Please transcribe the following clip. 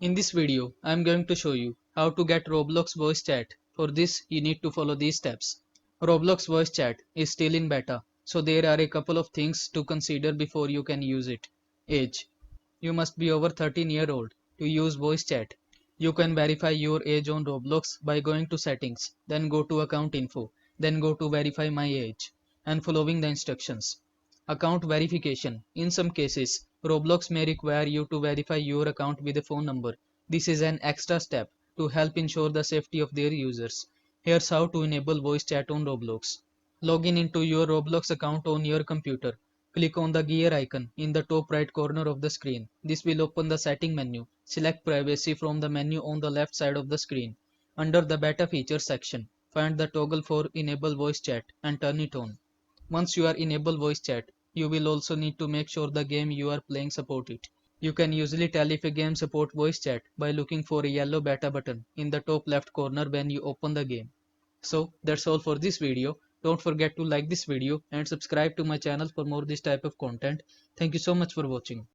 In this video, I am going to show you how to get Roblox voice chat. For this, you need to follow these steps. Roblox voice chat is still in beta, so there are a couple of things to consider before you can use it. Age. You must be over 13-year-old to use voice chat. You can verify your age on Roblox by going to settings, then go to account info, then go to verify my age, and following the instructions. Account verification. In some cases, Roblox may require you to verify your account with a phone number. This is an extra step to help ensure the safety of their users. Here's how to enable voice chat on Roblox. Log in into your Roblox account on your computer. Click on the gear icon in the top right corner of the screen. This will open the setting menu. Select privacy from the menu on the left side of the screen. Under the beta features section, find the toggle for enable voice chat and turn it on. Once you are enable voice chat, you will also need to make sure the game you are playing support it. You can usually tell if a game support voice chat by looking for a yellow beta button in the top left corner when you open the game. So that's all for this video. Don't forget to like this video and subscribe to my channel for more this type of content. Thank you so much for watching.